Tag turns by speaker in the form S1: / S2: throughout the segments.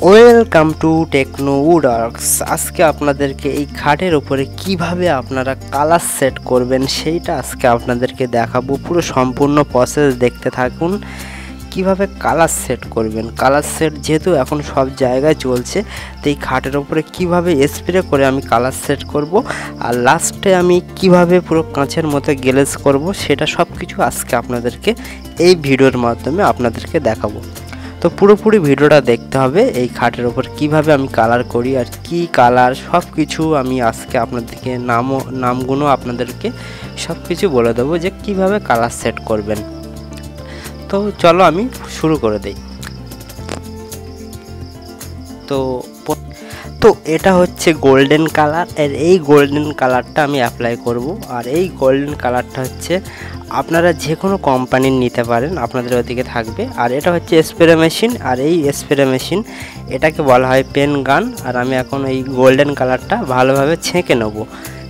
S1: Welcome to techno উডওয়ার্কস। আজকে আপনাদেরকে এই খাটের উপরে কিভাবে আপনারা কালার সেট করবেন সেইটা আজকে আপনাদেরকে দেখাবো। পুরো সম্পূর্ণ প্রসেস দেখতে থাকুন। কিভাবে কালার সেট করবেন, কালার সেট যেহেতু এখন সব জায়গায় চলছে, তো এই খাটের উপরে কিভাবে স্প্রে করে আমি কালার সেট করব, আর লাস্টে আমি কিভাবে পুরো কাঁচের মতো গ্লেজ করব, সেটা সব কিছু আজকে আপনাদেরকে এই ভিডিওর মাধ্যমে আপনাদেরকে দেখাবো। তো পুরোপুরি ভিডিওটা দেখতে হবে। এই খাটের ওপর কিভাবে আমি কালার করি আর কি কালার সব কিছু আমি আজকে আপনাদেরকে নামগুলো আপনাদেরকে সব কিছু বলে দেবো যে কিভাবে কালার সেট করবেন। তো চলো আমি শুরু করে দেই। তো এটা হচ্ছে গোল্ডেন কালার, আর এই গোল্ডেন কালারটা আমি অ্যাপ্লাই করব। আর এই গোল্ডেন কালারটা হচ্ছে আপনারা যে কোনো কোম্পানির নিতে পারেন, আপনাদের ওদিকে থাকবে। আর এটা হচ্ছে স্প্রে মেশিন, আর এই স্প্রে মেশিন এটাকে বলা হয় পেন গান। আর আমি এখন এই গোল্ডেন কালারটা ভালোভাবে ছেঁকে নেব।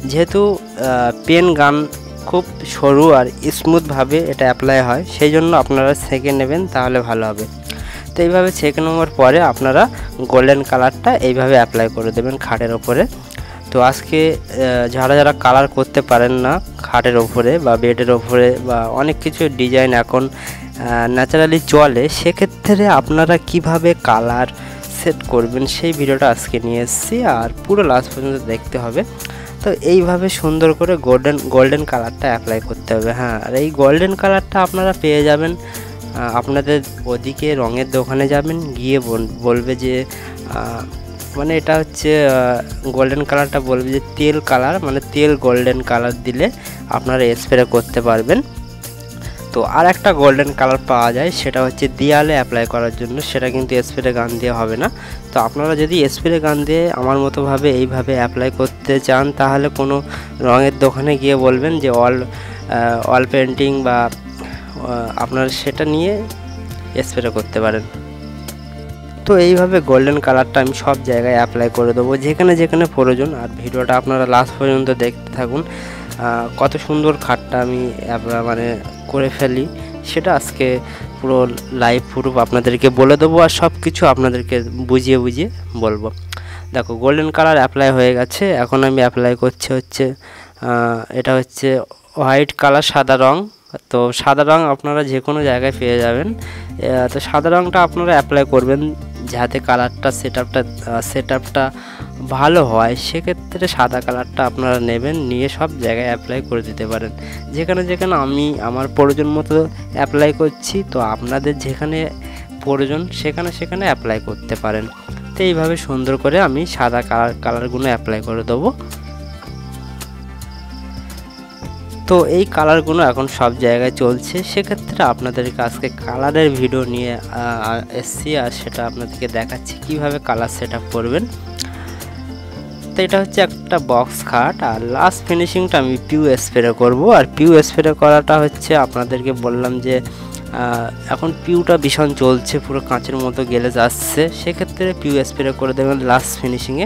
S1: যেহেতু পেন গান খুব সরু আর স্মুথভাবে এটা অ্যাপ্লাই হয়, সেই জন্য আপনারা ছেঁকে নেবেন, তাহলে ভালো হবে। তো এইভাবে ছেঁকে নেওয়ার পরে আপনারা গোল্ডেন কালারটা এইভাবে অ্যাপ্লাই করে দেবেন খাটের ওপরে। তো আজকে যারা কালার করতে পারেন না খাটের ওপরে বা বেডের ওপরে বা অনেক কিছু ডিজাইন এখন ন্যাচারালি চলে, সেক্ষেত্রে আপনারা কিভাবে কালার সেট করবেন সেই ভিডিওটা আজকে নিয়ে এসেছি, আর পুরো লাস্ট পর্যন্ত দেখতে হবে। তো এইভাবে সুন্দর করে গোল্ডেন কালারটা অ্যাপ্লাই করতে হবে। হ্যাঁ, আর এই গোল্ডেন কালারটা আপনারা পেয়ে যাবেন আপনাদের ওদিকে রঙের দোকানে যাবেন, গিয়ে বলবে যে মানে এটা হচ্ছে গোল্ডেন কালারটা বলবে যে তেল কালার, মানে তেল গোল্ডেন কালার দিলে আপনারা স্প্রে করতে পারবেন। তো আর একটা গোল্ডেন কালার পাওয়া যায়, সেটা হচ্ছে দেয়ালে অ্যাপ্লাই করার জন্য, সেটা কিন্তু স্প্রে গান দিয়ে হবে না। তো আপনারা যদি স্প্রে গান দিয়ে আমার মতোভাবে এইভাবে অ্যাপ্লাই করতে চান, তাহলে কোনো রঙের দোকানে গিয়ে বলবেন যে অল পেন্টিং বা আপনারা সেটা নিয়ে স্প্রে করতে পারেন। তো এইভাবে গোল্ডেন কালারটা আমি সব জায়গায় অ্যাপ্লাই করে দেবো, যেখানে যেখানে প্রয়োজন। আর ভিডিওটা আপনারা লাস্ট পর্যন্ত দেখতে থাকুন। কত সুন্দর খাটটা আমি মানে করে ফেলি, সেটা আজকে পুরো লাইভ প্রুফ আপনাদেরকে বলে দেবো, আর সব কিছু আপনাদেরকে বুঝিয়ে বলবো। দেখো, গোল্ডেন কালার অ্যাপ্লাই হয়ে গেছে। এখন আমি অ্যাপ্লাই করছি হচ্ছে এটা হচ্ছে হোয়াইট কালার, সাদা রং। তো সাদা রং আপনারা যে কোনো জায়গায় পেয়ে যাবেন। তো সাদা রংটা আপনারা অ্যাপ্লাই করবেন যাতে কালারটা সেট আপটা ভালো হয়। সেক্ষেত্রে সাদা কালারটা আপনারা নেবেন, নিয়ে সব জায়গায় অ্যাপ্লাই করে দিতে পারেন। যেখানে যেখানে আমি আমার প্রয়োজন মতো অ্যাপ্লাই করছি, তো আপনাদের যেখানে প্রয়োজন সেখানে অ্যাপ্লাই করতে পারেন। তো এইভাবে সুন্দর করে আমি সাদা কালারগুলো অ্যাপ্লাই করে দেবো। তো এই কালারগুলো এখন সব জায়গায় চলছে, সেক্ষেত্রে আপনাদেরকে আজকে কালারের ভিডিও নিয়ে এসছি, আর সেটা আপনাদেরকে দেখাচ্ছি কিভাবে কালার সেট আপ করবেন। তো এটা হচ্ছে একটা বক্স খাট, আর লাস্ট ফিনিশিংটা আমি পিউ স্প্রে করব। আর পিউ স্প্রে করাটা হচ্ছে আপনাদেরকে বললাম যে এখন পিউটা ভীষণ চলছে, পুরো কাঁচের মতো গ্লেজ আসছে, সেক্ষেত্রে পিউ স্প্রে করে দেবেন লাস্ট ফিনিশিংয়ে।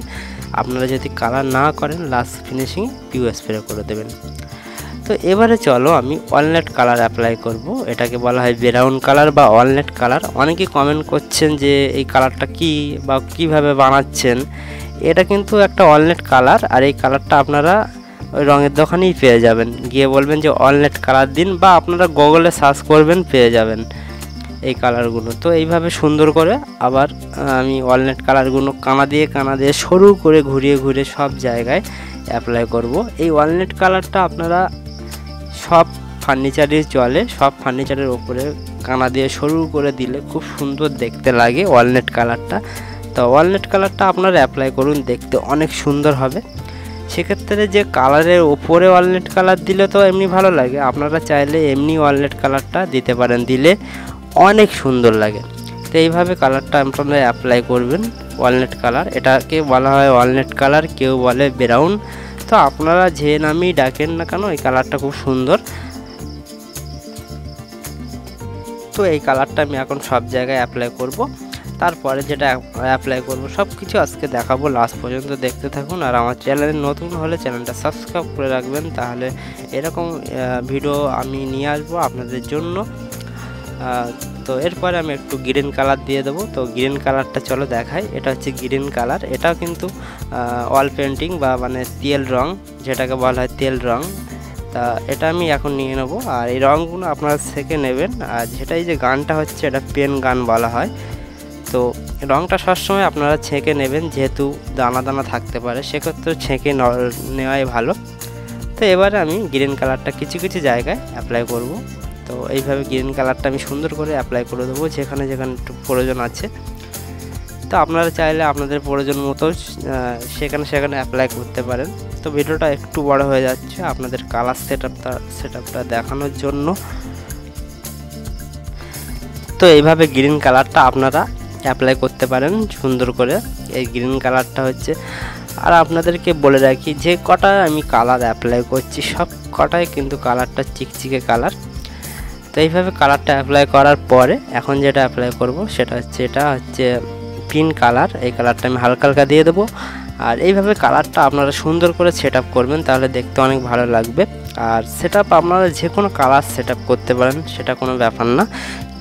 S1: আপনারা যদি কালার না করেন, লাস্ট ফিনিশিংয়ে পিউ স্প্রে করে দেবেন। তো এবারে চলো আমি ওয়ালনাট কালার অ্যাপ্লাই করব। এটাকে বলা হয় ব্রাউন কালার বা ওয়ালনাট কালার। অনেকেই কমেন্ট করছেন যে এই কালারটা কি বা কিভাবে বানাচ্ছেন। এটা কিন্তু একটা ওয়ালনাট কালার, আর এই কালারটা আপনারা ওই রঙের দোকানেই পেয়ে যাবেন। গিয়ে বলবেন যে ওয়ালনাট কালার দিন, বা আপনারা গুগলে সার্চ করবেন, পেয়ে যাবেন এই কালারগুলো। তো এইভাবে সুন্দর করে আবার আমি ওয়ালনাট কালারগুলো কানা দিয়ে সরু করে ঘুরিয়ে সব জায়গায় অ্যাপ্লাই করব। এই ওয়ালনাট কালারটা আপনারা সব ফার্নিচারে চলে, সব ফার্নিচারের ওপরে কানা দিয়ে সরু করে দিলে খুব সুন্দর দেখতে লাগে ওয়ালনাট কালারটা। তো ওয়ালনাট কালারটা আপনারা অ্যাপ্লাই করুন, দেখতে অনেক সুন্দর হবে। সেক্ষেত্রে যে কালারের ওপরে ওয়ালনাট কালার দিলে তো এমনি ভালো লাগে, আপনারা চাইলে এমনি ওয়ালনাট কালারটা দিতে পারেন, দিলে অনেক সুন্দর লাগে। তো এইভাবে কালারটা আপনারা অ্যাপ্লাই করবেন ওয়ালনাট কালার। এটাকে বলা হয় ওয়ালনাট কালার, কেউ বলে ব্রাউন। তো আপনারা যে নামেই ডাকেন না কেন, এই কালারটা খুব সুন্দর। তো এই কালারটা আমি এখন সব জায়গায় অ্যাপ্লাই করব। তারপরে যেটা অ্যাপ্লাই করব সব কিছু আজকে দেখাবো, লাস্ট পর্যন্ত দেখতে থাকুন। আর আমার চ্যানেলে নতুন হলে চ্যানেলটা সাবস্ক্রাইব করে রাখবেন, তাহলে এরকম ভিডিও আমি নিয়ে আসবো আপনাদের জন্য। তো এরপরে আমি একটু গ্রিন কালার দিয়ে দেবো। তো গ্রিন কালারটা চলো দেখাই। এটা হচ্ছে গ্রিন কালার, এটাও কিন্তু ওয়াল পেন্টিং বা মানে তেল রং, যেটাকে বলা হয় তেল রং। তা এটা আমি এখন নিয়ে নেবো, আর এই রঙগুলো আপনারা ছেঁকে নেবেন। আর যেটা এই যে গানটা হচ্ছে এটা পেন গান বলা হয়। তো রঙটা সবসময় আপনারা ছেঁকে নেবেন, যেহেতু দানা দানা থাকতে পারে, সেক্ষেত্রে ছেঁকে নেওয়াই ভালো। তো এবারে আমি গ্রিন কালারটা কিছু কিছু জায়গায় অ্যাপ্লাই করব। তো এইভাবে গ্রিন কালারটা আমি সুন্দর করে অ্যাপ্লাই করে দেবো যেখানে যেখানে একটু প্রয়োজন আছে। তো আপনারা চাইলে আপনাদের প্রয়োজন মতো সেখানে সেখানে অ্যাপ্লাই করতে পারেন। তো ভিডিওটা একটু বড় হয়ে যাচ্ছে আপনাদের কালার সেটআপটা দেখানোর জন্য। তো এইভাবে গ্রিন কালারটা আপনারা অ্যাপ্লাই করতে পারেন সুন্দর করে। এই গ্রিন কালারটা হচ্ছে, আর আপনাদেরকে বলে রাখি যে কটা আমি কালার অ্যাপ্লাই করছি সব কটাই কিন্তু কালারটা চিকচিকে কালার। তো এইভাবে কালারটা অ্যাপ্লাই করার পরে এখন যেটা অ্যাপ্লাই করব সেটা হচ্ছে, এটা হচ্ছে পিঙ্ক কালার। এই কালারটা আমি হালকা হালকা দিয়ে দেবো। আর এইভাবে কালারটা আপনারা সুন্দর করে সেটআপ করবেন, তাহলে দেখতে অনেক ভালো লাগবে। আর সেটআপ আপনারা যে কোনো কালার সেটআপ করতে পারেন, সেটা কোনো ব্যাপার না,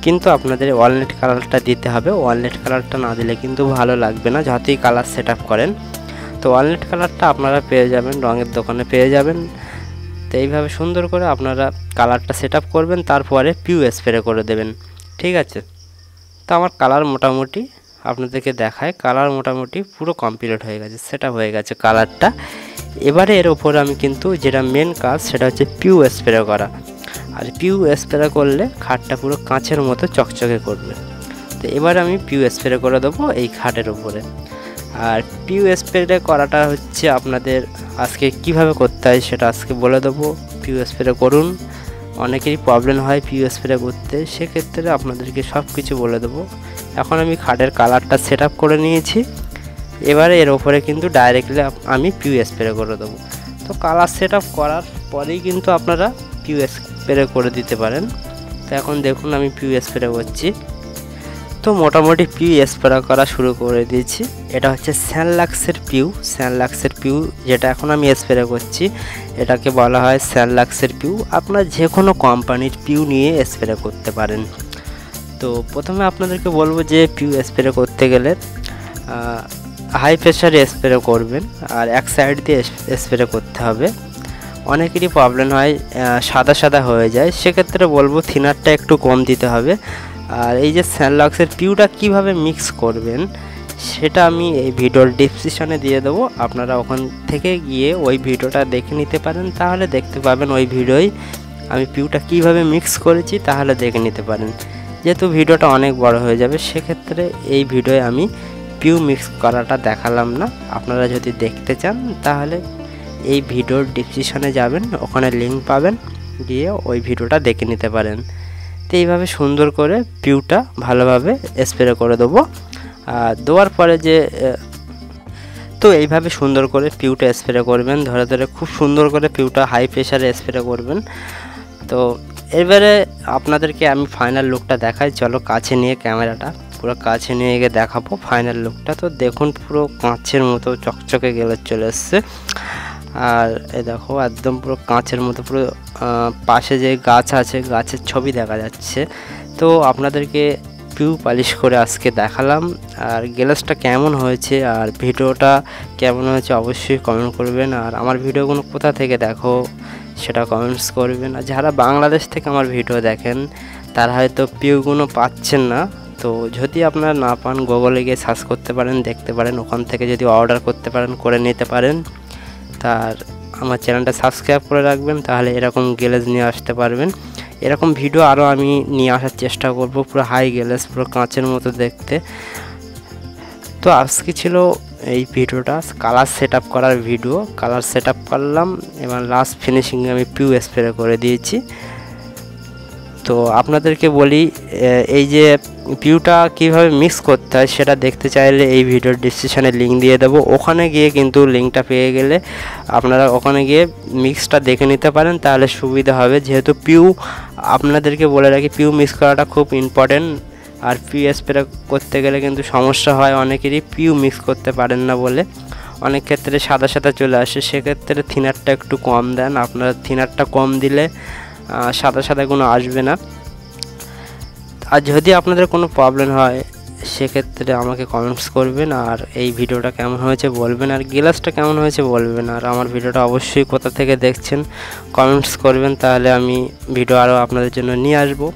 S1: কিন্তু আপনাদের ওয়ালনাট কালারটা দিতে হবে। ওয়ালনাট কালারটা না দিলে কিন্তু ভালো লাগবে না যতই কালার সেটআপ করেন। তো ওয়ালনাট কালারটা আপনারা পেয়ে যাবেন, রঙের দোকানে পেয়ে যাবেন। তো এইভাবে সুন্দর করে আপনারা কালারটা সেটআপ করবেন, তারপরে পিউ স্প্রে করে দেবেন, ঠিক আছে। তো আমার কালার মোটামুটি আপনাদেরকে দেখায়, কালার মোটামুটি পুরো কমপ্লিট হয়ে গেছে, সেটআপ হয়ে গেছে কালারটা। এবারে এর ওপর আমি কিন্তু যেটা মেন কাজ সেটা হচ্ছে পিউ স্প্রে করা। আর পিউ স্প্রে করলে খাটটা পুরো কাঁচের মতো চকচকে করবে। তো এবার আমি পিউ স্প্রে করে দেবো এই খাটের উপরে। আর পিউ স্প্রে করাটা হচ্ছে আপনাদের আজকে কিভাবে করতে হয় সেটা আজকে বলে দেবো। পিউ স্প্রে করুন, অনেকেরই প্রবলেম হয় পিউ স্প্রে করতে, সেক্ষেত্রে আপনাদেরকে সব কিছু বলে দেবো। এখন আমি খাটের কালারটা সেটআপ করে নিয়েছি, এবারে এর ওপরে কিন্তু ডাইরেক্টলি আমি পিউ স্প্রে করে দেবো। তো কালার সেটআপ করার পরেই কিন্তু আপনারা পিউ স্প্রে করে দিতে পারেন। তো এখন দেখুন আমি পিউ স্প্রে করছি। তো মোটামুটি পিউ স্প্রে করা শুরু করে দিয়েছি। এটা হচ্ছে স্যানলাক্সের পিউ, যেটা এখন আমি স্প্রে করছি এটাকে বলা হয় স্যানলাক্সের পিউ। আপনারা যে কোনো কোম্পানির পিউ নিয়ে স্প্রে করতে পারেন। তো প্রথমে আপনাদেরকে বলবো যে পিউ স্প্রে করতে গেলে হাই প্রেশারে স্প্রে করবেন, আর এক সাইড দিয়ে স্প্রে করতে হবে। অনেকেরই প্রবলেম হয় সাদা সাদা হয়ে যায়, সেক্ষেত্রে বলবো থিনারটা একটু কম দিতে হবে। আর এই যে স্যানলাক্সের পিউটা কিভাবে মিক্স করবেন সেটা আমি এই ভিডিওর ডেসক্রিপশনে দিয়ে দেবো, আপনারা ওখান থেকে গিয়ে ওই ভিডিওটা দেখে নিতে পারেন। তাহলে দেখতে পাবেন ওই ভিডিওয় আমি পিউটা কিভাবে মিক্স করেছি, তাহলে দেখে নিতে পারেন। যেহেতু ভিডিওটা অনেক বড় হয়ে যাবে, সেক্ষেত্রে এই ভিডিওয় আমি পিউ মিক্স করাটা দেখালাম না। আপনারা যদি দেখতে চান তাহলে এই ভিডিওর ডেসক্রিপশনে যাবেন, ওখানে লিঙ্ক পাবেন, গিয়ে ওই ভিডিওটা দেখে নিতে পারেন। তো এইভাবে সুন্দর করে পিউটা ভালোভাবে স্প্রে করে দেবো। আর দেওয়ার পরে তো এইভাবে সুন্দর করে পিউটা স্প্রে করবেন, ধরে ধরে খুব সুন্দর করে পিউটা হাই প্রেশারে স্প্রে করবেন। তো এবারে আপনাদেরকে আমি ফাইনাল লুকটা দেখাই, চলো কাছে নিয়ে ক্যামেরাটা পুরো কাছে নিয়ে গিয়ে দেখাবো ফাইনাল লুকটা। তো দেখুন পুরো কাঁচের মতো চকচকে গেলে চলে এসছে। আর এই দেখো একদম পুরো কাঁচের মতো, পুরো পাশে যে গাছ আছে গাছের ছবি দেখা যাচ্ছে। তো আপনাদেরকে পিউ পালিশ করে আজকে দেখালাম। আর গ্লাসটা কেমন হয়েছে আর ভিডিওটা কেমন হয়েছে অবশ্যই কমেন্ট করবেন। আর আমার ভিডিওগুলো কোথা থেকে দেখো সেটা কমেন্টস করবেন। আর যারা বাংলাদেশ থেকে আমার ভিডিও দেখেন তারা হয়তো পিউগুলো পাচ্ছেন না, তো যদি আপনারা না পান গুগলে গিয়ে সার্চ করতে পারেন, দেখতে পারেন, ওখান থেকে যদি অর্ডার করতে পারেন করে নিতে পারেন। তার আমার চ্যানেলটা সাবস্ক্রাইব করে রাখবেন, তাহলে এরকম গ্লেজ নিয়ে আসতে পারবেন। এরকম ভিডিও আরও আমি নিয়ে আসার চেষ্টা করব, পুরো হাই গ্লেজ, পুরো কাঁচের মতো দেখতে। তো আজকে ছিল এই ভিডিওটা কালার সেটআপ করার ভিডিও। কালার সেটআপ করলাম, এবার লাস্ট ফিনিশিংয়ে আমি পিউ স্প্রে করে দিয়েছি। তো আপনাদেরকে বলি এই যে পিউটা কিভাবে মিক্স করতে হয় সেটা দেখতে চাইলে এই ভিডিওর ডেসক্রিপশনে লিঙ্ক দিয়ে দেবো, ওখানে গিয়ে কিন্তু লিঙ্কটা পেয়ে গেলে আপনারা ওখানে গিয়ে মিক্সটা দেখে নিতে পারেন, তাহলে সুবিধা হবে। যেহেতু পিউ আপনাদেরকে বলে রাখি পিউ মিক্স করাটা খুব ইম্পর্টেন্ট। আর পিউ স্প্রে করতে গেলে কিন্তু সমস্যা হয় অনেকেরই, পিউ মিক্স করতে পারেন না বলে অনেক ক্ষেত্রে সাদা সাদা চলে আসে, সেক্ষেত্রে থিনারটা একটু কম দেন। আপনারা থিনারটা কম দিলে সাদা সাদা কোনো আসবে না। আর যদি আপনাদের কোনো প্রবলেম হয় সেক্ষেত্রে আমাকে কমেন্টস করবেন, আর এই ভিডিওটা কেমন হয়েছে বলবেন, আর গ্লাসটা কেমন হয়েছে বলবেন, আর আমার ভিডিওটা অবশ্যই কোথা থেকে দেখছেন কমেন্টস করবেন, তাহলে আমি ভিডিও আরও আপনাদের জন্য নিয়ে আসবো।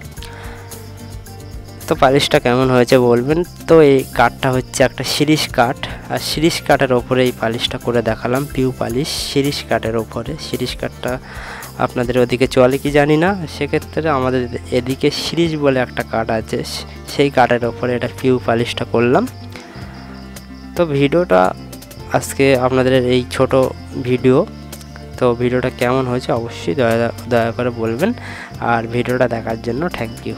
S1: তো পালিশটা কেমন হয়েছে বলবেন। তো এই কাঠটা হচ্ছে একটা শিরিষ কাঠ, আর শিরিষ কাঠের ওপরে এই পালিশটা করে দেখালাম, পিউ পালিশ শিরিষ কাঠের ওপরে। শিরিষ কাঠটা আপনাদের ওদিকে চলে কি জানি না, সেক্ষেত্রে আমাদের এদিকে শিরিষ বলে একটা কাঠ আছে, সেই কাঠের ওপরে এটা পিউ পালিশটা করলাম। তো ভিডিওটা আজকে আপনাদের এই ছোট ভিডিও, তো ভিডিওটা কেমন হয়েছে অবশ্যই দয়া করে বলবেন, আর ভিডিওটা দেখার জন্য থ্যাংক ইউ।